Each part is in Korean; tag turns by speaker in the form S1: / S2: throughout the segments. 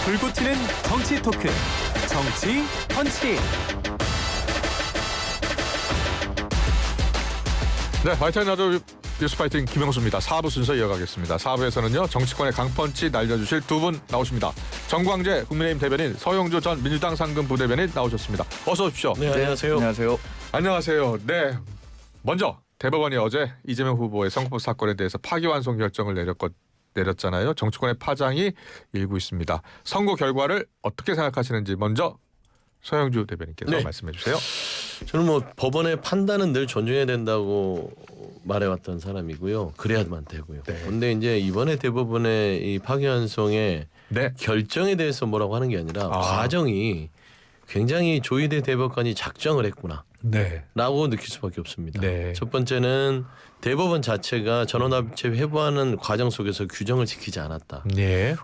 S1: 불고 튀는 정치 토크, 정치 펀치.
S2: 네, 화이팅 나도 뉴스파이팅 김영수입니다. 4부 순서 이어가겠습니다. 4부에서는요. 정치권의 강펀치 날려주실 두 분 나오십니다. 정광재 국민의힘 대변인, 서영주 전 민주당 상근 부대변인 나오셨습니다. 어서 오십시오.
S3: 네, 안녕하세요.
S4: 안녕하세요.
S2: 안녕하세요. 네, 먼저 대법원이 어제 이재명 후보의 선거법 사건에 대해서 파기환송 결정을 내렸잖아요. 정치권의 파장이 일고 있습니다. 선거 결과를 어떻게 생각하시는지 먼저 서영주 대변인께서
S3: 네.
S2: 말씀해 주세요.
S3: 저는 뭐 법원의 판단은 늘 존중해야 된다고 말해왔던 사람이고요. 그래야만 되고요.
S2: 네.
S3: 그런데 이제 이번에 대법원의 이 파기환송의
S2: 네.
S3: 결정에 대해서 뭐라고 하는 게 아니라 과정이 굉장히 조희대 대법관이 작정을 했구나.
S2: 네.
S3: 라고 느낄 수밖에 없습니다.
S2: 네.
S3: 첫 번째는 대법원 자체가 전원합의체 회부하는 과정 속에서 규정을 지키지 않았다.
S2: 네.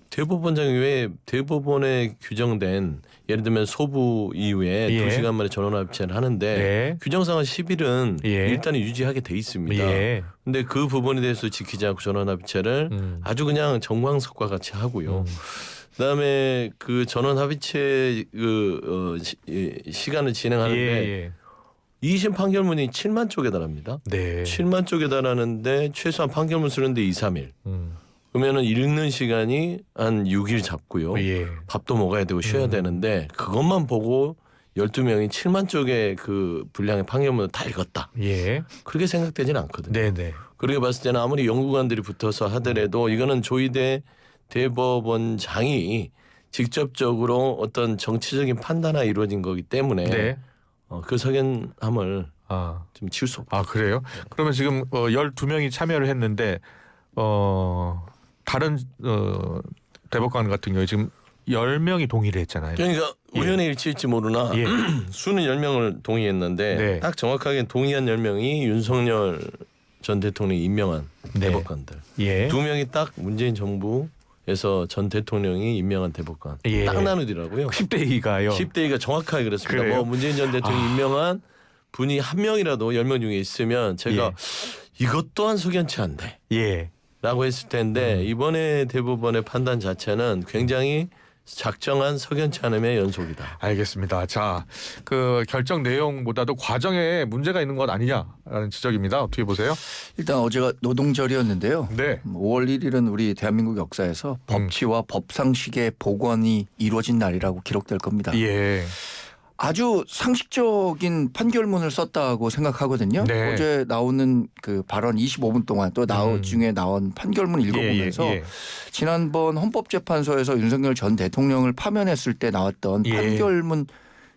S3: 대법원장이 왜 대법원에 규정된 예를 들면 소부 이후에
S2: 예.
S3: 2시간 만에 전원합의체를 하는데
S2: 네.
S3: 규정상은 10일은
S2: 예.
S3: 일단 유지하게 돼 있습니다.
S2: 예.
S3: 근데 그 부분에 대해서 지키지 않고 전원합의체를 아주 그냥 정광석과 같이 하고요. 그다음에 그 전원합의체 시간을 진행하는데
S2: 예.
S3: 2심 판결문이 7만 쪽에 달합니다.
S2: 네.
S3: 7만 쪽에 달하는데 최소한 판결문 쓰는데 2, 3일. 그러면은 읽는 시간이 한 6일 잡고요.
S2: 예.
S3: 밥도 먹어야 되고 쉬어야 되는데 그것만 보고 12명이 7만 쪽의 그 분량의 판결문을 다 읽었다.
S2: 예.
S3: 그렇게 생각되지는 않거든요.
S2: 네네.
S3: 그렇게 봤을 때는 아무리 연구관들이 붙어서 하더라도 이거는 조희대 대법원장이 직접적으로 어떤 정치적인 판단이 이루어진 거기 때문에
S2: 네.
S3: 그 석연함을
S2: 아.
S3: 좀 지울 수 없다.
S2: 아, 그래요? 그러면 지금 12명이 참여를 했는데 다른 대법관 같은 경우에 지금 10명이 동의를 했잖아요.
S3: 그러니까
S2: 예.
S3: 우연의 일치일지 모르나
S2: 예.
S3: 수는 10명을 동의했는데
S2: 네.
S3: 딱 정확하게 동의한 10명이 윤석열 전 대통령이 임명한
S2: 네.
S3: 대법관들.
S2: 예.
S3: 2명이 딱 문재인 정부에서 전 대통령이 임명한 대법관.
S2: 예.
S3: 딱 나누더라고요.
S2: 10대 2가요.
S3: 10대 2가 정확하게 그렇습니다.
S2: 그래요?
S3: 뭐 문재인 전 대통령이 임명한 분이 한 명이라도 10명 중에 있으면 제가 이것 또한 석연치 않네.
S2: 예.
S3: 라고 했을 텐데 이번에 대법원의 판단 자체는 굉장히 작정한 석연치 않음의 연속이다.
S2: 알겠습니다. 자, 그 결정 내용보다도 과정에 문제가 있는 것 아니냐라는 지적입니다. 어떻게 보세요?
S4: 일단 어제가 노동절이었는데요.
S2: 네.
S4: 5월 1일은 우리 대한민국 역사에서 법치와 법상식의 복원이 이루어진 날이라고 기록될 겁니다.
S2: 예.
S4: 아주 상식적인 판결문을 썼다고 생각하거든요.
S2: 네.
S4: 어제 나오는 그 발언 25분 동안 또 나중에 나온 판결문 읽어보면서
S2: 예.
S4: 지난번 헌법재판소에서 윤석열 전 대통령을 파면했을 때 나왔던
S2: 예.
S4: 판결문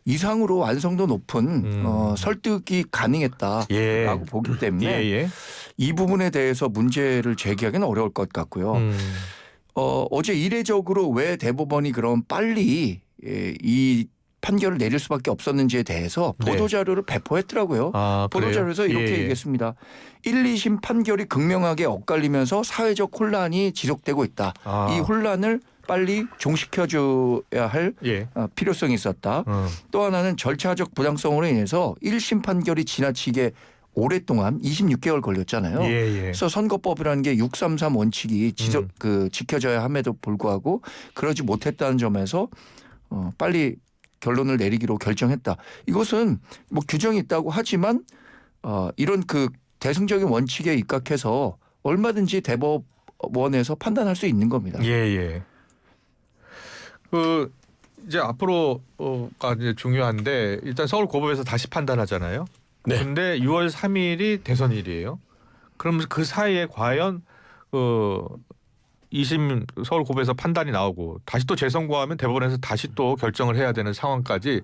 S4: 이상으로 완성도 높은 설득이 가능했다라고
S2: 예.
S4: 보기 때문에
S2: 예.
S4: 이 부분에 대해서 문제를 제기하기는 어려울 것 같고요. 어제 이례적으로 왜 대법원이 그럼 빨리 이 판결을 내릴 수밖에 없었는지에 대해서
S2: 네.
S4: 보도자료를 배포했더라고요.
S2: 아,
S4: 보도자료에서
S2: 그래요?
S4: 이렇게
S2: 예.
S4: 얘기했습니다. 1, 2심 판결이 극명하게 엇갈리면서 사회적 혼란이 지속되고 있다.
S2: 아.
S4: 이 혼란을 빨리 종식해줘야 할
S2: 예.
S4: 필요성이 있었다. 또 하나는 절차적 부당성으로 인해서 1심 판결이 지나치게 오랫동안 26개월 걸렸잖아요.
S2: 예.
S4: 그래서 선거법이라는 게 633 원칙이 지켜져야 함에도 불구하고 그러지 못했다는 점에서 빨리 결론을 내리기로 결정했다. 이것은 뭐 규정이 있다고 하지만 이런 그 대승적인 원칙에 입각해서 얼마든지 대법원에서 판단할 수 있는 겁니다.
S2: 예. 그 이제 앞으로가 이제 중요한데 일단 서울 고법에서 다시 판단하잖아요.
S3: 네.
S2: 근데 6월 3일이 대선일이에요. 그럼 그 사이에 과연 2심 서울 고법에서 판단이 나오고 다시 또 재선고하면 대법원에서 다시 또 결정을 해야 되는 상황까지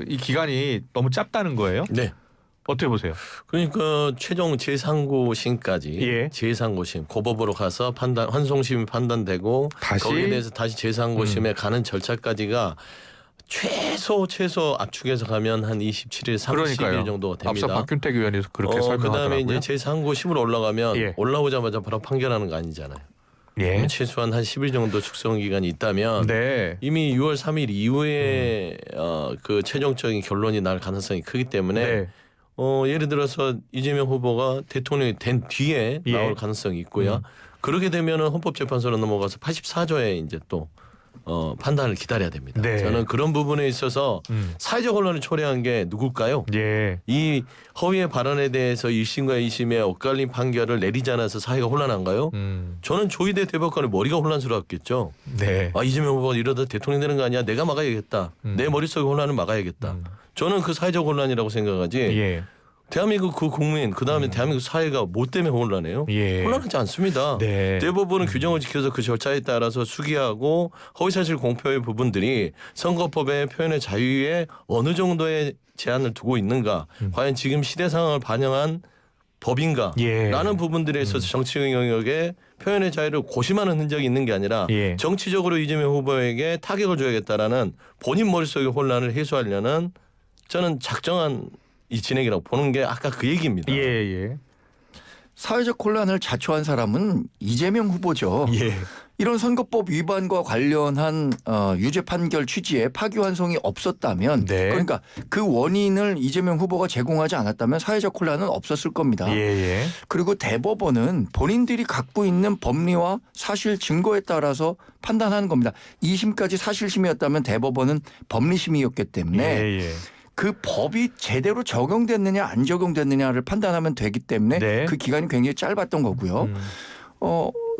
S2: 이 기간이 너무 짧다는 거예요.
S3: 네.
S2: 어떻게 보세요?
S3: 그러니까 최종 제3고심까지
S2: 예.
S3: 제3고심 고법으로 가서 환송심이 판단되고
S2: 다시?
S3: 거기에 대해서 다시 제3고심에 가는 절차까지가 최소 압축해서 가면 한 27일, 30일
S2: 그러니까요.
S3: 정도 됩니다.
S2: 앞서 박균택 의원이 그렇게 설명하더라고요.
S3: 그다음에 이제 제3고심으로 올라가면
S2: 예.
S3: 올라오자마자 바로 판결하는 거 아니잖아요.
S2: 예.
S3: 최소한 한 10일 정도 숙성 기간이 있다면
S2: 네.
S3: 이미 6월 3일 이후에 그 최종적인 결론이 날 가능성이 크기 때문에
S2: 네.
S3: 예를 들어서 이재명 후보가 대통령이 된 뒤에
S2: 예.
S3: 나올 가능성이 있고요. 그렇게 되면은 헌법재판소로 넘어가서 84조에 이제 또 판단을 기다려야 됩니다.
S2: 네.
S3: 저는 그런 부분에 있어서 사회적 혼란을 초래한 게 누굴까요?
S2: 예.
S3: 이 허위의 발언에 대해서 1심과 2심의 엇갈린 판결을 내리지 않아서 사회가 혼란한가요? 저는 조희대 대법관의 머리가 혼란스러웠겠죠.
S2: 네.
S3: 아, 이재명 후보가 이러다 대통령 되는 거 아니야? 내가 막아야겠다. 내 머릿속의 혼란을 막아야겠다. 저는 그 사회적 혼란이라고 생각하지.
S2: 예.
S3: 대한민국 그 국민 그다음에 대한민국 사회가 뭐 때문에 혼란해요?
S2: 예.
S3: 혼란하지 않습니다.
S2: 네.
S3: 대법원은 규정을 지켜서 그 절차에 따라서 수기하고 허위사실 공표의 부분들이 선거법의 표현의 자유에 어느 정도의 제한을 두고 있는가, 과연 지금 시대 상황을 반영한 법인가
S2: 예.
S3: 라는 부분들에 있어서 정치 영역에 표현의 자유를 고심하는 흔적이 있는 게 아니라
S2: 예.
S3: 정치적으로 이재명 후보에게 타격을 줘야겠다라는 본인 머릿속의 혼란을 해소하려는 저는 작정한 이 진행이라고 보는 게 아까 그 얘기입니다.
S2: 예. 예.
S4: 사회적 혼란을 자초한 사람은 이재명 후보죠.
S2: 예.
S4: 이런 선거법 위반과 관련한 유죄 판결 취지에 파기환송이 없었다면
S2: 네.
S4: 그러니까 그 원인을 이재명 후보가 제공하지 않았다면 사회적 혼란은 없었을 겁니다.
S2: 예. 예.
S4: 그리고 대법원은 본인들이 갖고 있는 법리와 사실 증거에 따라서 판단하는 겁니다. 2심까지 사실심이었다면 대법원은 법리심이었기 때문에
S2: 예. 예.
S4: 그 법이 제대로 적용됐느냐 안 적용됐느냐를 판단하면 되기 때문에
S2: 네.
S4: 그 기간이 굉장히 짧았던 거고요.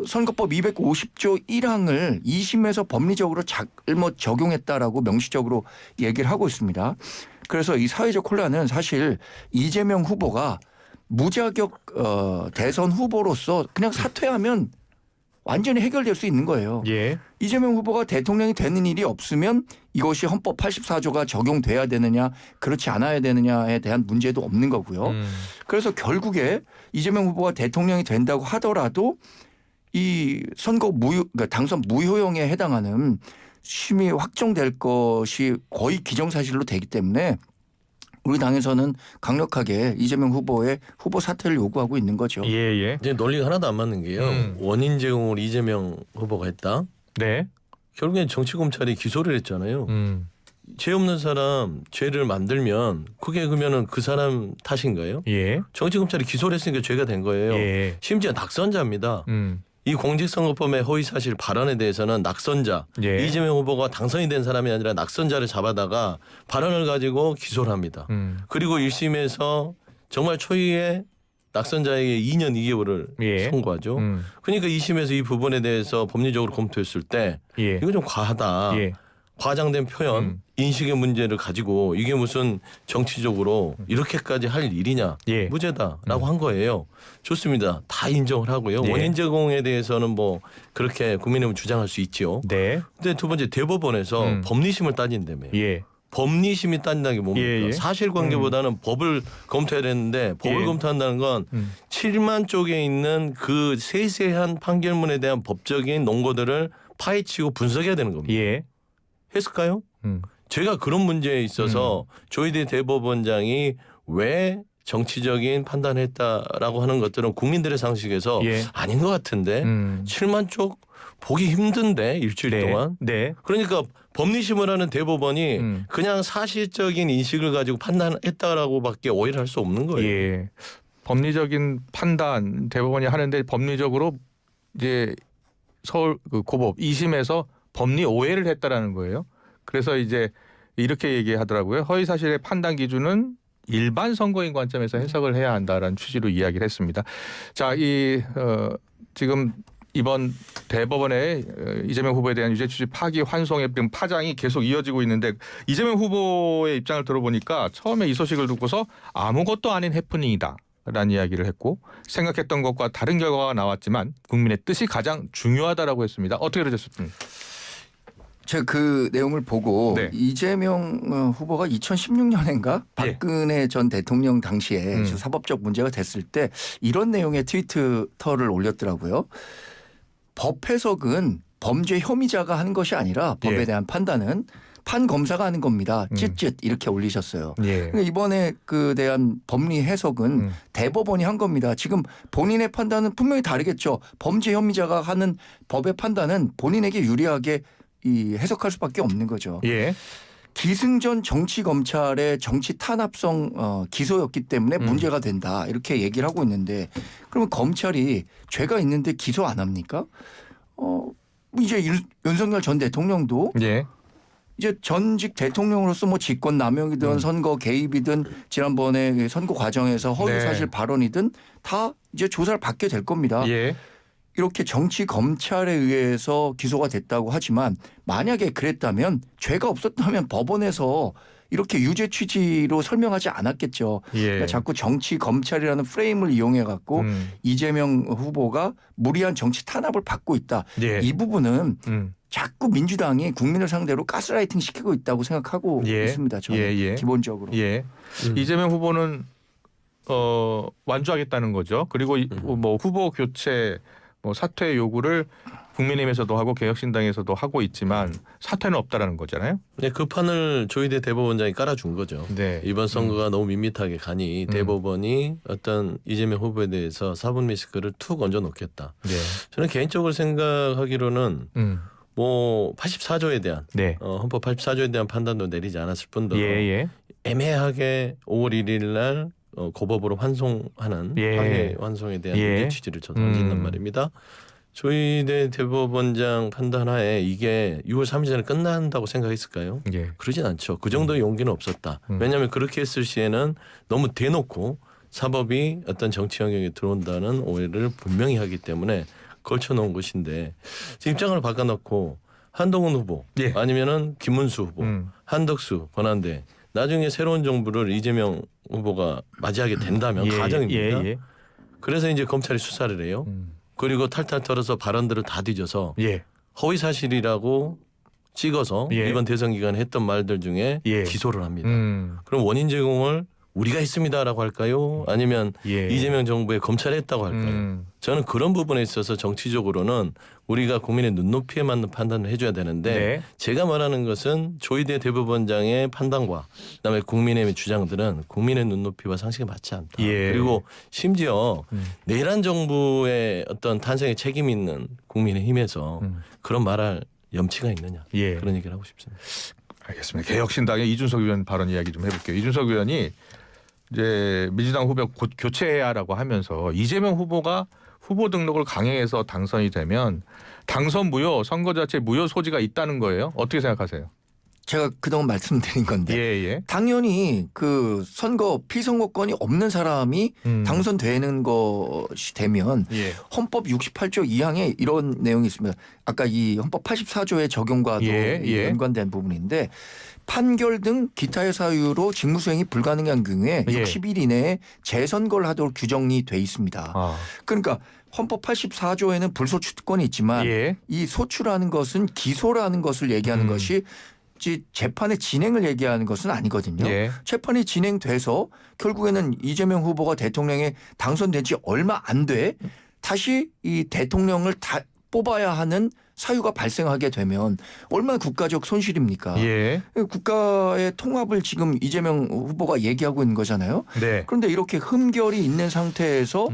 S4: 선거법 250조 1항을 2심에서 법리적으로 잘못 적용했다라고 명시적으로 얘기를 하고 있습니다. 그래서 이 사회적 혼란은 사실 이재명 후보가 무자격 대선 후보로서 그냥 사퇴하면 완전히 해결될 수 있는 거예요.
S2: 예.
S4: 이재명 후보가 대통령이 되는 일이 없으면 이것이 헌법 84조가 적용돼야 되느냐 그렇지 않아야 되느냐에 대한 문제도 없는 거고요. 그래서 결국에 이재명 후보가 대통령이 된다고 하더라도 이 선거 그러니까 당선 무효형에 해당하는 심이 확정될 것이 거의 기정사실로 되기 때문에 우리 당에서는 강력하게 이재명 후보의 후보 사퇴를 요구하고 있는 거죠.
S2: 예. 예.
S3: 이제 논리가 하나도 안 맞는 게요. 원인 제공을 이재명 후보가 했다.
S2: 네.
S3: 결국엔 정치검찰이 기소를 했잖아요. 죄 없는 사람 죄를 만들면 그게 그러면은 그 사람 탓인가요?
S2: 예.
S3: 정치검찰이 기소를 했으니까 죄가 된 거예요.
S2: 예.
S3: 심지어 낙선자입니다. 이 공직선거법의 허위사실 발언에 대해서는 낙선자
S2: 예.
S3: 이재명 후보가 당선이 된 사람이 아니라 낙선자를 잡아다가 발언을 가지고 기소를 합니다. 그리고 1심에서 정말 초유의 낙선자에게 2년 2개월을
S2: 예.
S3: 선고하죠. 그러니까 2심에서 이 부분에 대해서 법리적으로 검토했을 때
S2: 예.
S3: 이거 좀 과하다.
S2: 예.
S3: 과장된 표현, 인식의 문제를 가지고 이게 무슨 정치적으로 이렇게까지 할 일이냐.
S2: 예.
S3: 무죄다라고 한 거예요. 좋습니다. 다 인정을 하고요.
S2: 예.
S3: 원인 제공에 대해서는 뭐 그렇게 국민의힘은 주장할 수 있죠.
S2: 네.
S3: 근데 두 번째 대법원에서 법리심을 따진다며.
S2: 예.
S3: 법리심이 따진다는 게 뭡니까?
S2: 예, 예.
S3: 사실관계보다는 법을 검토해야 되는데 법을
S2: 예.
S3: 검토한다는 건 7만 쪽에 있는 그 세세한 판결문에 대한 법적인 논거들을 파헤치고 분석해야 되는 겁니다.
S2: 예.
S3: 했을까요? 제가 그런 문제에 있어서 조희대 대법원장이 왜 정치적인 판단을 했다라고 하는 것들은 국민들의 상식에서
S2: 예.
S3: 아닌 것 같은데 7만 쪽 보기 힘든데 일주일
S2: 네.
S3: 동안.
S2: 네.
S3: 그러니까 법리심을 하는 대법원이 그냥 사실적인 인식을 가지고 판단했다라고밖에 오해를 할 수 없는 거예요.
S2: 예. 법리적인 판단 대법원이 하는데 법리적으로 이제 서울 그 고법 2심에서 법리 오해를 했다라는 거예요. 그래서 이제 이렇게 얘기하더라고요. 허위 사실의 판단 기준은 일반 선거인 관점에서 해석을 해야 한다라는 취지로 이야기를 했습니다. 자, 지금 이번 대법원의 이재명 후보에 대한 유죄 취지 파기 환송의 파장이 계속 이어지고 있는데 이재명 후보의 입장을 들어보니까 처음에 이 소식을 듣고서 아무것도 아닌 해프닝이다. 라는 이야기를 했고 생각했던 것과 다른 결과가 나왔지만 국민의 뜻이 가장 중요하다라고 했습니다. 어떻게 되셨습니까?
S4: 제가 그 내용을 보고
S2: 네.
S4: 이재명 후보가 2016년인가 박근혜 전 대통령 당시에 사법적 문제가 됐을 때 이런 내용의 트위터를 올렸더라고요. 법 해석은 범죄 혐의자가 하는 것이 아니라 법에
S2: 예.
S4: 대한 판단은 판검사가 하는 겁니다. 쯧쯧 이렇게 올리셨어요.
S2: 예.
S4: 그러니까 이번에 그 대한 법리 해석은 대법원이 한 겁니다. 지금 본인의 판단은 분명히 다르겠죠. 범죄 혐의자가 하는 법의 판단은 본인에게 유리하게 이 해석할 수밖에 없는 거죠.
S2: 예.
S4: 기승전 정치 검찰의 정치 탄압성 기소였기 때문에 문제가 된다 이렇게 얘기를 하고 있는데 그러면 검찰이 죄가 있는데 기소 안 합니까? 뭐 이제 윤석열 전 대통령도
S2: 예.
S4: 이제 전직 대통령으로서 뭐 직권 남용이든 선거 개입이든 지난번에 선거 과정에서 허위
S2: 네.
S4: 사실 발언이든 다 이제 조사를 받게 될 겁니다.
S2: 예.
S4: 이렇게 정치 검찰에 의해서 기소가 됐다고 하지만 만약에 그랬다면 죄가 없었다면 법원에서 이렇게 유죄 취지로 설명하지 않았겠죠.
S2: 예.
S4: 그러니까 자꾸 정치 검찰이라는 프레임을 이용해 갖고 이재명 후보가 무리한 정치 탄압을 받고 있다.
S2: 예.
S4: 이 부분은 자꾸 민주당이 국민을 상대로 가스라이팅 시키고 있다고 생각하고
S2: 예.
S4: 있습니다. 저는
S2: 예.
S4: 기본적으로.
S2: 예. 이재명 후보는 완주하겠다는 거죠. 그리고 뭐 후보 교체 뭐 사퇴 요구를 국민의힘에서도 하고 개혁신당에서도 하고 있지만 사퇴는 없다라는 거잖아요.
S3: 네, 그 판을 조희대 대법원장이 깔아준 거죠.
S2: 네.
S3: 이번 선거가 너무 밋밋하게 가니 대법원이 어떤 이재명 후보에 대해서 사법 리스크를 툭 얹어 놓겠다.
S2: 네.
S3: 저는 개인적으로 생각하기로는 뭐 84조에 대한
S2: 네.
S3: 헌법 84조에 대한 판단도 내리지 않았을 뿐더러
S2: 예.
S3: 애매하게 5월 1일 날 고법으로 환송하는
S2: 예.
S3: 파괴 환송에 대한
S2: 예.
S3: 문제 취지를 저 던진단 말입니다. 조희대 대법원장 판단하에 이게 6월 3일 전에 끝난다고 생각했을까요?
S2: 예.
S3: 그러진 않죠. 그 정도의 용기는 없었다. 왜냐하면 그렇게 했을 시에는 너무 대놓고 사법이 어떤 정치 영역에 들어온다는 오해를 분명히 하기 때문에 걸쳐놓은 것인데 입장을 바꿔놓고 한동훈 후보
S2: 예.
S3: 아니면은 김문수 후보 한덕수 권한대 나중에 새로운 정부를 이재명 후보가 맞이하게 된다면 가정입니다.
S2: 예.
S3: 그래서 이제 검찰이 수사를 해요. 그리고 탈탈 털어서 발언들을 다 뒤져서
S2: 예.
S3: 허위 사실이라고 찍어서
S2: 예.
S3: 이번 대선 기간에 했던 말들 중에
S2: 예.
S3: 기소를 합니다. 그럼 원인 제공을 우리가 했습니다라고 할까요? 아니면
S2: 예.
S3: 이재명 정부의 검찰이 했다고 할까요? 저는 그런 부분에 있어서 정치적으로는 우리가 국민의 눈높이에 맞는 판단을 해줘야 되는데
S2: 네.
S3: 제가 말하는 것은 조희대 대법원장의 판단과 그다음에 국민의힘의 주장들은 국민의 눈높이와 상식에 맞지 않다.
S2: 예.
S3: 그리고 심지어 내란 정부의 어떤 탄생에 책임 있는 국민의힘에서 그런 말할 염치가 있느냐
S2: 예.
S3: 그런 얘기를 하고 싶습니다.
S2: 알겠습니다. 개혁신당의 이준석 의원 발언 이야기 좀 해볼게요. 이준석 의원이 이제 민주당 후보 곧 교체해야라고 하면서 이재명 후보가 후보 등록을 강행해서 당선이 되면 당선 무효, 선거 자체 무효 소지가 있다는 거예요. 어떻게 생각하세요?
S4: 제가 그동안 말씀드린 건데
S2: 예.
S4: 당연히 그 선거 피선거권이 없는 사람이 당선되는 것이 되면
S2: 예.
S4: 헌법 68조 2항에 이런 내용이 있습니다. 아까 이 헌법 84조의 적용과도
S2: 예.
S4: 연관된 부분인데 판결 등 기타의 사유로 직무수행이 불가능한 경우에
S2: 예.
S4: 60일 이내에 재선거를 하도록 규정이 돼 있습니다.
S2: 아.
S4: 그러니까 헌법 84조에는 불소추권이 있지만
S2: 예.
S4: 이 소추라는 것은 기소라는 것을 얘기하는 것이 재판의 진행을 얘기하는 것은 아니거든요.
S2: 예.
S4: 재판이 진행돼서 결국에는 이재명 후보가 대통령에 당선된 지 얼마 안 돼 다시 이 대통령을 다 뽑아야 하는 사유가 발생하게 되면 얼마나 국가적 손실입니까?
S2: 예.
S4: 국가의 통합을 지금 이재명 후보가 얘기하고 있는 거잖아요.
S2: 네.
S4: 그런데 이렇게 흠결이 있는 상태에서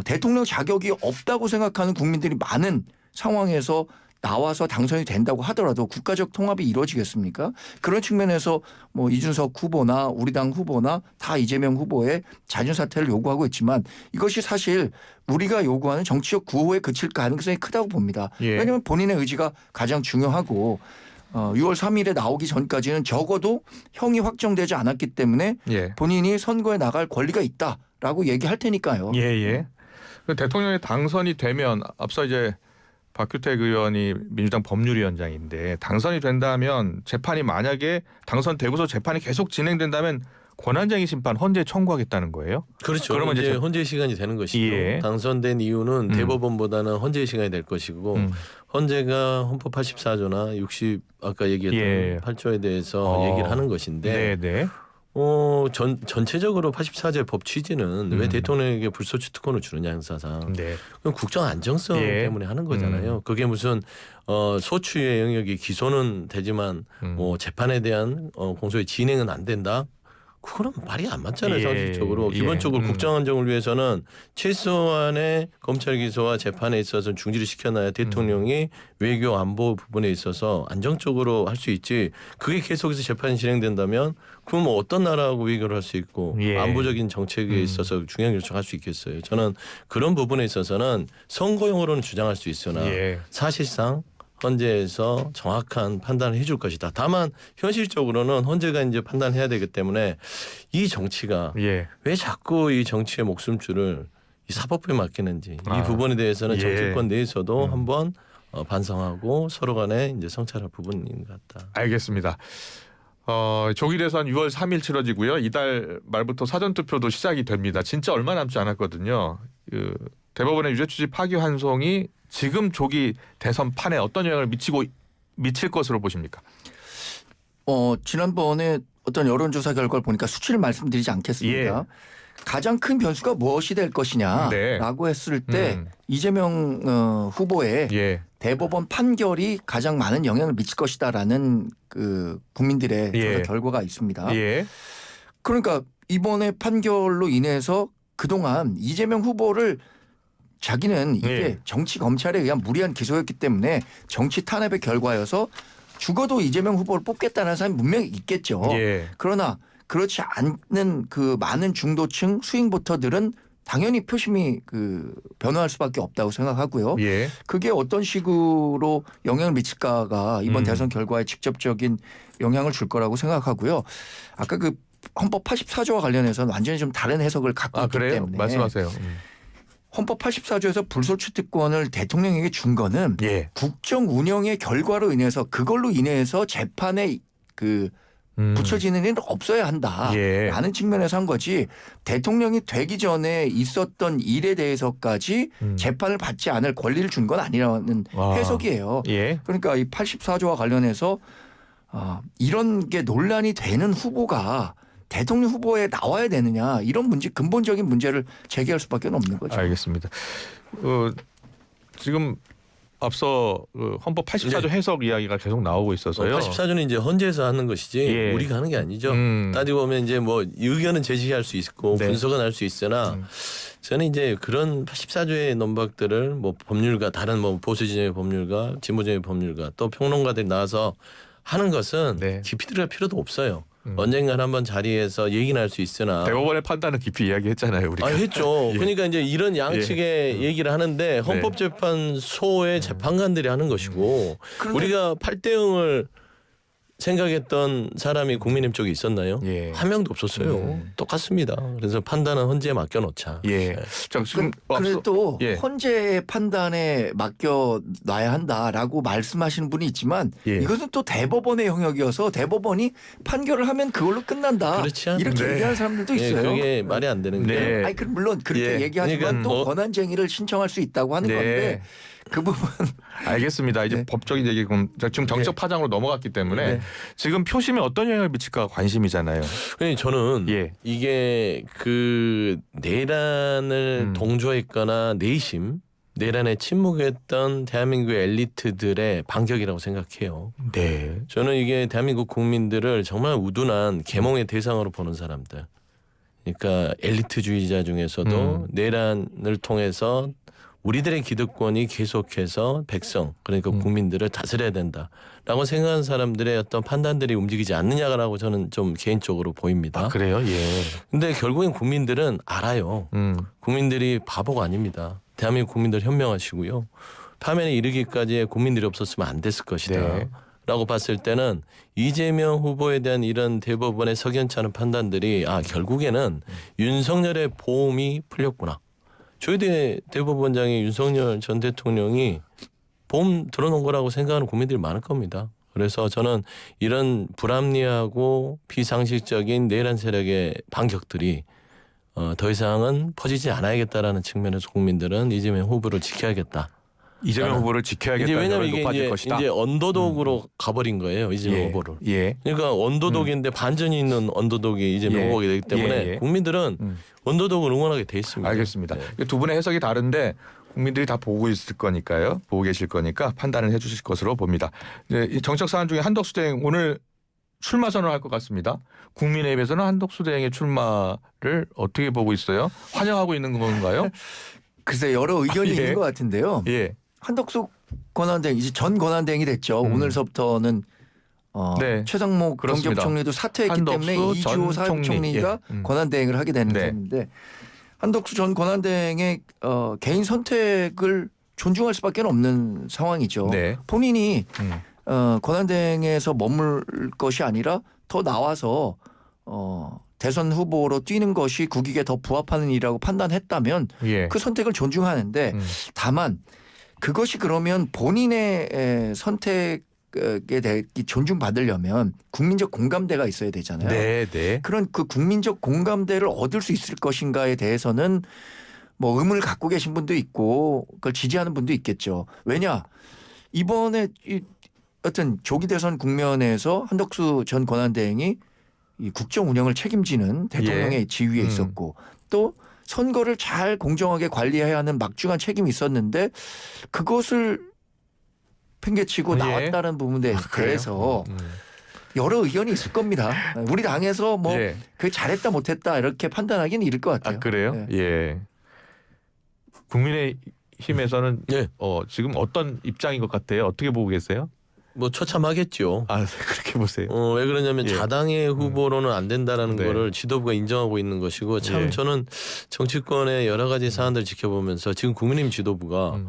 S4: 대통령 자격이 없다고 생각하는 국민들이 많은 상황에서 나와서 당선이 된다고 하더라도 국가적 통합이 이루어지겠습니까? 그런 측면에서 뭐 이준석 후보나 우리 당 후보나 다 이재명 후보의 자진 사퇴를 요구하고 있지만 이것이 사실 우리가 요구하는 정치적 구호에 그칠 가능성이 크다고 봅니다.
S2: 예.
S4: 왜냐하면 본인의 의지가 가장 중요하고 6월 3일에 나오기 전까지는 적어도 형이 확정되지 않았기 때문에
S2: 예.
S4: 본인이 선거에 나갈 권리가 있다라고 얘기할 테니까요.
S2: 예. 대통령이 당선이 되면 앞서 이제 박규택 의원이 민주당 법률위원장인데 당선이 된다면 재판이 만약에 당선되고서 재판이 계속 진행된다면 권한쟁의 심판 헌재 청구하겠다는 거예요?
S3: 그렇죠.
S2: 그러면
S3: 이제
S2: 이제
S3: 헌재 시간이 되는 것이고
S2: 예.
S3: 당선된 이유는 대법원보다는 헌재 시간이 될 것이고 헌재가 헌법 84조나 60 아까 얘기했던
S2: 예.
S3: 8조에 대해서 얘기를 하는 것인데
S2: 네.
S3: 전체적으로 84제 법 취지는 왜 대통령에게 불소추 특권을 주느냐 형사상
S2: 네.
S3: 그럼 국정 안정성
S2: 예.
S3: 때문에 하는 거잖아요. 그게 무슨 소추의 영역이 기소는 되지만 뭐 재판에 대한 공소의 진행은 안 된다. 그거는 말이 안 맞잖아요.
S2: 예,
S3: 상식적으로.
S2: 예.
S3: 기본적으로 국정 안정을 위해서는 최소한의 검찰 기소와 재판에 있어서 중지를 시켜놔야 대통령이 외교 안보 부분에 있어서 안정적으로 할 수 있지. 그게 계속해서 재판이 진행된다면 그럼 뭐 어떤 나라하고 외교를 할 수 있고
S2: 예.
S3: 안보적인 정책에 있어서 중요한 결정할 수 있겠어요. 저는 그런 부분에 있어서는 선거용으로는 주장할 수 있으나
S2: 예.
S3: 사실상 헌재에서 정확한 판단을 해줄 것이다. 다만 현실적으로는 헌재가 이제 판단해야 되기 때문에 이 정치가
S2: 예.
S3: 왜 자꾸 이 정치의 목숨줄을 이 사법부에 맡기는지
S2: 아.
S3: 이 부분에 대해서는
S2: 예.
S3: 정치권 내에서도 한번 반성하고 서로 간에 이제 성찰할 부분인 것 같다.
S2: 알겠습니다. 조기 대선 6월 3일 치러지고요. 이달 말부터 사전 투표도 시작이 됩니다. 진짜 얼마 남지 않았거든요. 그 대법원의 유죄 취지 파기환송이 지금 조기 대선 판에 어떤 영향을 미칠 것으로 보십니까?
S4: 지난번에 어떤 여론조사 결과를 보니까 수치를 말씀드리지 않겠습니다. 가장 큰 변수가 무엇이 될 것이냐라고 했을 때 이재명 후보의
S2: 예.
S4: 대법원 판결이 가장 많은 영향을 미칠 것이다라는 그 국민들의
S2: 예.
S4: 조사 결과가 있습니다.
S2: 예.
S4: 그러니까 이번에 판결로 인해서 그동안 이재명 후보를 자기는 이게
S2: 예.
S4: 정치 검찰에 의한 무리한 기소였기 때문에 정치 탄압의 결과여서 죽어도 이재명 후보를 뽑겠다는 사람이 분명히 있겠죠.
S2: 예.
S4: 그러나 그렇지 않는 그 많은 중도층 스윙보터들은 당연히 표심이 그 변화할 수밖에 없다고 생각하고요.
S2: 예.
S4: 그게 어떤 식으로 영향을 미칠까가 이번 대선 결과에 직접적인 영향을 줄 거라고 생각하고요. 아까 그 헌법 84조와 관련해서는 완전히 좀 다른 해석을 갖고 있기
S2: 그래요?
S4: 때문에
S2: 말씀하세요.
S4: 헌법 84조에서 불소추특권을 대통령에게 준 거는
S2: 예.
S4: 국정 운영의 결과로 인해서 그걸로 인해서 재판에 그 붙여지는 일은 없어야 한다.
S2: 예.
S4: 라는 측면에서 한 거지 대통령이 되기 전에 있었던 일에 대해서까지 재판을 받지 않을 권리를 준 건 아니라는 해석이에요.
S2: 예.
S4: 그러니까 이 84조와 관련해서 이런 게 논란이 되는 후보가 대통령 후보에 나와야 되느냐 이런 문제 근본적인 문제를 제기할 수밖에 없는 거죠.
S2: 알겠습니다. 지금 앞서 헌법 84조 해석 이야기가 계속 나오고 있어서요.
S3: 84조는 이제 헌재에서 하는 것이지
S2: 예.
S3: 우리가 하는 게 아니죠. 따지고 보면 이제 뭐 의견은 제시할 수 있고
S2: 네.
S3: 분석은 할 수 있으나 저는 이제 그런 84조의 논박들을 뭐 법률가 다른 뭐 보수 진영의 법률가 진보 진영의 법률가 또 평론가들이 나와서 하는 것은
S2: 네.
S3: 깊이 들어갈 필요도 없어요. 언젠간 한번 자리에서 얘기는 할 수 있으나
S2: 대법원의 판단은 깊이 이야기했잖아요. 우리가.
S3: 했죠.
S2: 예.
S3: 그러니까 이제 이런 양측의 얘기를 하는데 헌법재판소의 재판관들이 하는 것이고 우리가 8대0을 생각했던 사람이 국민의힘 쪽에 있었나요?
S2: 예.
S3: 한 명도 없었어요. 똑같습니다. 그래서 판단은 헌재에 맡겨놓자.
S2: 예.
S3: 네.
S2: 자, 지금
S4: 그래도
S2: 예.
S4: 헌재의 판단에 맡겨놔야 한다라고 말씀하시는 분이 있지만
S2: 예.
S4: 이것은 또 대법원의 영역이어서 대법원이 판결을 하면 그걸로 끝난다.
S3: 그렇지 않-
S4: 이렇게
S2: 네.
S4: 얘기하는 사람들도
S3: 예,
S4: 있어요.
S3: 그게 말이 안 되는
S2: 네.
S3: 게
S4: 아니 그럼 물론 그렇게
S2: 예.
S4: 얘기하지만
S3: 그러니까
S4: 또
S3: 뭐-
S4: 권한쟁의를 신청할 수 있다고 하는
S2: 네.
S4: 건데 그 부분
S2: 알겠습니다. 이제
S4: 네.
S2: 법적인 얘기 지금 정책 파장으로 넘어갔기 때문에
S4: 네.
S2: 지금 표심에 어떤 영향을 미칠까 관심이잖아요.
S3: 근데 저는
S2: 예.
S3: 이게 그 내란을 동조했거나 내란에 침묵했던 대한민국의 엘리트들의 반격이라고 생각해요.
S2: 네.
S3: 저는 이게 대한민국 국민들을 정말 우둔한 계몽의 대상으로 보는 사람들. 그러니까 엘리트주의자 중에서도 내란을 통해서 우리들의 기득권이 계속해서 백성 그러니까 국민들을 다스려야 된다라고 생각하는 사람들의 어떤 판단들이 움직이지 않느냐라고 저는 좀 개인적으로 보입니다.
S2: 그래요? 예.
S3: 근데 결국엔 국민들은 알아요. 국민들이 바보가 아닙니다. 대한민국 국민들 현명하시고요. 파면에 이르기까지 국민들이 없었으면 안 됐을 것이다.
S2: 네.
S3: 라고 봤을 때는 이재명 후보에 대한 이런 대법원의 석연치 않은 판단들이 결국에는 윤석열의 보험이 풀렸구나. 조희대 대법원장이 윤석열 전 대통령이 보험 들어놓은 거라고 생각하는 국민들이 많을 겁니다. 그래서 저는 이런 불합리하고 비상식적인 내란 세력의 반격들이 더 이상은 퍼지지 않아야겠다라는 측면에서 국민들은 이재명 후보를 지켜야겠다.
S2: 이재명 후보를 지켜야겠다는
S3: 왜냐하면
S2: 여론이
S3: 이게
S2: 높아질 것이다.
S3: 이제 언더독으로 가버린 거예요 이재명 후보를.
S2: 예.
S3: 그러니까 언더독인데 반전이 있는 언더독이 이재명
S2: 예.
S3: 후보가 되기 때문에
S2: 예, 예.
S3: 국민들은 언더독을 응원하게 돼 있습니다.
S2: 알겠습니다.
S3: 네.
S2: 두 분의 해석이 다른데 국민들이 다 보고 있을 거니까요. 보고 계실 거니까 판단을 해주실 것으로 봅니다. 이제 이 정책 사안 중에 한덕수 대행 오늘 출마 선언할 것 같습니다. 국민의힘에서는 한덕수 대행의 출마를 어떻게 보고 있어요? 환영하고 있는 건가요?
S4: 글쎄 여러 의견이
S2: 예.
S4: 있는 것 같은데요.
S2: 예.
S4: 한덕수 권한대행 이제 전 권한대행이 됐죠. 오늘서부터는
S2: 네.
S4: 최상목
S2: 그렇습니다.
S4: 경제부총리도 사퇴했기
S2: 한덕수
S4: 때문에 이주호
S2: 전
S4: 사회부총리가
S2: 총리. 예.
S4: 권한대행을 하게 되는
S2: 네.
S4: 셈인데 한덕수 전 권한대행의 개인 선택을 존중할 수밖에 없는 상황이죠.
S2: 네.
S4: 본인이
S2: 음.
S4: 권한대행에서 머물 것이 아니라 더 나와서 대선 후보로 뛰는 것이 국익에 더 부합하는 일이라고 판단했다면
S2: 예.
S4: 그 선택을 존중하는데 다만 그것이 그러면 본인의 선택에 대해 존중받으려면 국민적 공감대가 있어야 되잖아요.
S2: 네, 네.
S4: 그런 그 국민적 공감대를 얻을 수 있을 것인가에 대해서는 뭐 의문을 갖고 계신 분도 있고 그걸 지지하는 분도 있겠죠. 왜냐 이번에 이 어떤 조기 대선 국면에서 한덕수 전 권한대행이 이 국정 운영을 책임지는 대통령의
S2: 예.
S4: 지위에 있었고 또 선거를 잘 공정하게 관리해야 하는 막중한 책임이 있었는데 그것을 팽개치고
S2: 예.
S4: 나왔다는 부분에 대해서
S2: 그래요?
S4: 여러 의견이 있을 겁니다. 우리 당에서 뭐
S2: 예.
S4: 그 잘했다 못했다 이렇게 판단하기는 이를 것 같아요.
S2: 아, 그래요?
S4: 네.
S2: 예. 국민의힘에서는
S3: 예.
S2: 지금 어떤 입장인 것 같아요? 어떻게 보고 계세요?
S3: 뭐 처참하겠죠.
S2: 아, 그렇게 보세요.
S3: 왜 그러냐면
S2: 예.
S3: 자당의 후보로는 안 된다라는
S2: 네.
S3: 거를 지도부가 인정하고 있는 것이고 참
S2: 예.
S3: 저는 정치권의 여러 가지 사안들을 지켜보면서 지금 국민의힘 지도부가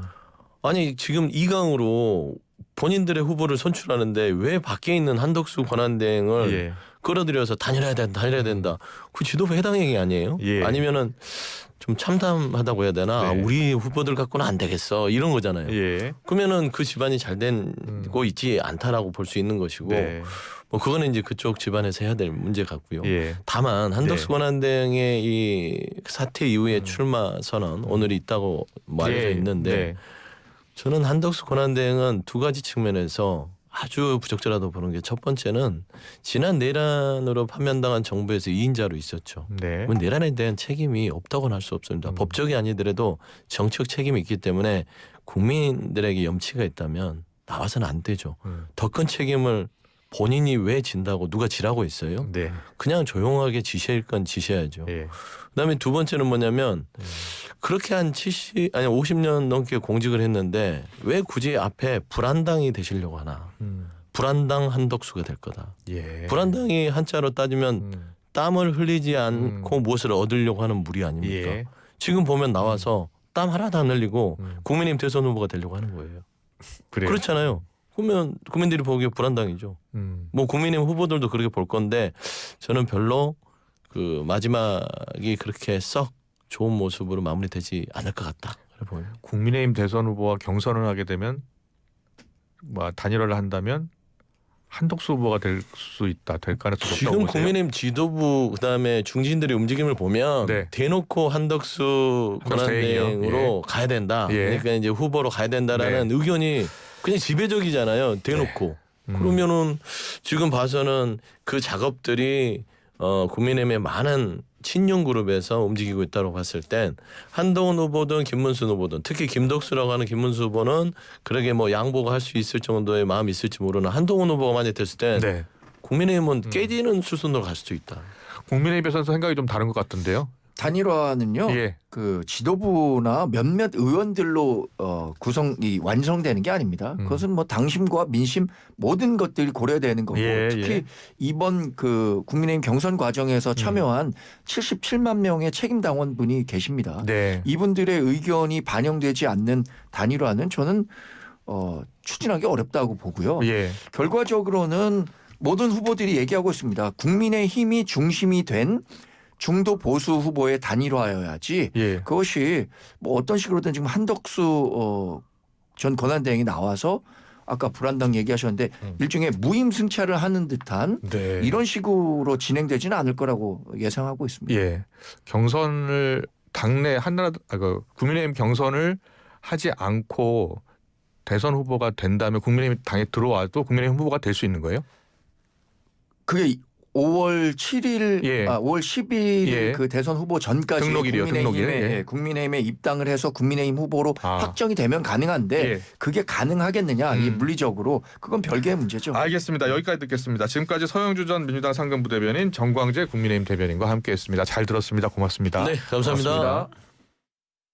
S3: 아니 지금 2강으로 본인들의 후보를 선출하는데 왜 밖에 있는 한덕수 권한대행을
S2: 예.
S3: 끌어들여서 다녀야 된다. 그 지도부 해당 행위 아니에요?
S2: 예.
S3: 아니면은 좀 참담하다고 해야 되나? 아,
S2: 네.
S3: 우리 후보들 갖고는 안 되겠어 이런 거잖아요.
S2: 예.
S3: 그러면은 그 집안이 잘 되고 있지 않다라고 볼 수 있는 것이고
S2: 네.
S3: 뭐 그거는 이제 그쪽 집안에서 해야 될 문제 같고요.
S2: 예.
S3: 다만 한덕수
S2: 네.
S3: 권한대행의 이 사퇴 이후에 출마 선언 오늘 있다고 알려져
S2: 예.
S3: 있는데
S2: 네.
S3: 저는 한덕수 권한대행은 두 가지 측면에서 아주 부적절하다고 보는 게 첫 번째는 지난 내란으로 파면당한 정부에서 2인자로 있었죠.
S2: 네.
S3: 그 내란에 대한 책임이 없다고는 할 수 없습니다. 법적이 아니더라도 정치적 책임이 있기 때문에 국민들에게 염치가 있다면 나와서는 안 되죠. 더 큰 책임을 본인이 왜 진다고 누가 지라고 했어요?
S2: 네.
S3: 그냥 조용하게 지시할 건 지시해야죠.
S2: 예.
S3: 그다음에 두 번째는 뭐냐면 그렇게 한 50년 넘게 공직을 했는데 왜 굳이 앞에 불안당이 되시려고 하나? 불안당 한덕수가 될 거다.
S2: 예.
S3: 불안당이 한자로 따지면 땀을 흘리지 않고 무엇을 얻으려고 하는 무리 아닙니까?
S2: 예.
S3: 지금 보면 나와서 땀 하나도 안 흘리고 국민의힘 대선 후보가 되려고 하는 거예요.
S2: 그래요.
S3: 그렇잖아요. 그러면 국민들이 보기에 불안당이죠. 뭐 국민의힘 후보들도 그렇게 볼 건데 저는 별로 그 마지막이 그렇게 썩 좋은 모습으로 마무리되지 않을 것 같다. 그래 보여요.
S2: 국민의힘 대선 후보와 경선을 하게 되면 뭐 단일화를 한다면 한덕수 후보가 될 수 있다. 될 가능성이
S3: 지금
S2: 높다고 보세요?
S3: 국민의힘 지도부 그다음에 중진들의 움직임을 보면
S2: 네.
S3: 대놓고 한덕수 권한대행으로
S2: 예.
S3: 가야 된다.
S2: 예.
S3: 그러니까 이제 후보로 가야 된다라는
S2: 네.
S3: 의견이 그냥 지배적이잖아요. 대놓고. 그러면은 지금 봐서는 그 작업들이 국민의힘의 많은 친윤 그룹에서 움직이고 있다고 봤을 땐 한동훈 후보든 김문수 후보든 특히 김덕수라고 하는 김문수 후보는 그러게 뭐 양보가 할 수 있을 정도의 마음이 있을지 모르나 한동훈 후보가 만약 됐을 땐
S2: 네.
S3: 국민의힘은 깨지는 수순으로 갈 수도 있다.
S2: 국민의힘에서는 생각이 좀 다른 것 같은데요.
S4: 단일화는요.
S2: 예.
S4: 그 지도부나 몇몇 의원들로 완성되는 게 아닙니다. 그것은 뭐 당심과 민심 모든 것들이 고려되는 거고
S2: 예,
S4: 특히
S2: 예.
S4: 이번 그 국민의힘 경선 과정에서 참여한 77만 명의 책임 당원분이 계십니다.
S2: 네.
S4: 이분들의 의견이 반영되지 않는 단일화는 저는 추진하기 어렵다고 보고요.
S2: 예.
S4: 결과적으로는 모든 후보들이 얘기하고 있습니다. 국민의힘이 중심이 된 중도 보수 후보의 단일화여야지
S2: 예.
S4: 그것이 뭐 어떤 식으로든 지금 한덕수 전 권한대행이 나와서 아까 불안당 얘기하셨는데 일종의 무임승차를 하는 듯한
S2: 네.
S4: 이런 식으로 진행되지는 않을 거라고 예상하고 있습니다.
S2: 예. 경선을 당내 국민의힘 경선을 하지 않고 대선 후보가 된다면 국민의힘 당에 들어와도 국민의힘 후보가 될 수 있는 거예요?
S4: 그게 5월 7일,
S2: 예.
S4: 5월 10일
S2: 예.
S4: 그 대선 후보 전까지
S2: 등록일이요, 등록일. 예.
S4: 국민의힘에 입당을 해서 국민의힘 후보로
S2: 아.
S4: 확정이 되면 가능한데
S2: 예.
S4: 그게 가능하겠느냐 이 물리적으로 그건 별개의 문제죠.
S2: 알겠습니다. 여기까지 듣겠습니다. 지금까지 서영주 전 민주당 상근부 대변인, 정광재 국민의힘 대변인과 함께했습니다. 잘 들었습니다. 고맙습니다.
S3: 네, 감사합니다.
S4: 고맙습니다.